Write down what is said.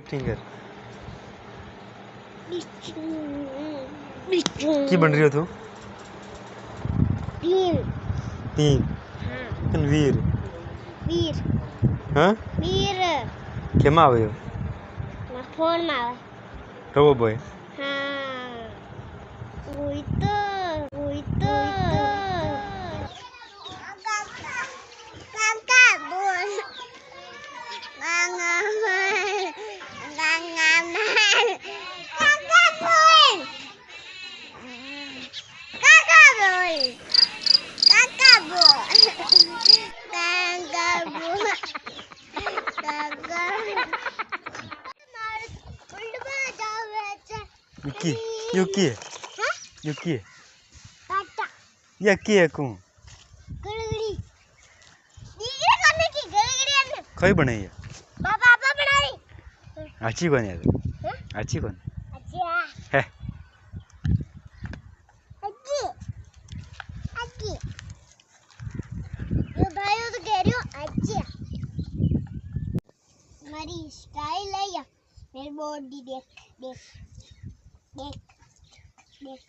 Acting कर। की बन रही हो तू? तीन हाँ। वीर हाँ वीर केम આવ્યો? फोन में आवे रोबो बॉय। हाँ वही तो काका बोल काका बोल युकी यकी है कौन? कई बनाई है? पापा बनाई। अच्छी कौन है? अच्छी कौन है? ये भाई तो कह रही हो अच्छी हमारी स्टाइल है या मेरी बॉडी देख देख देख देख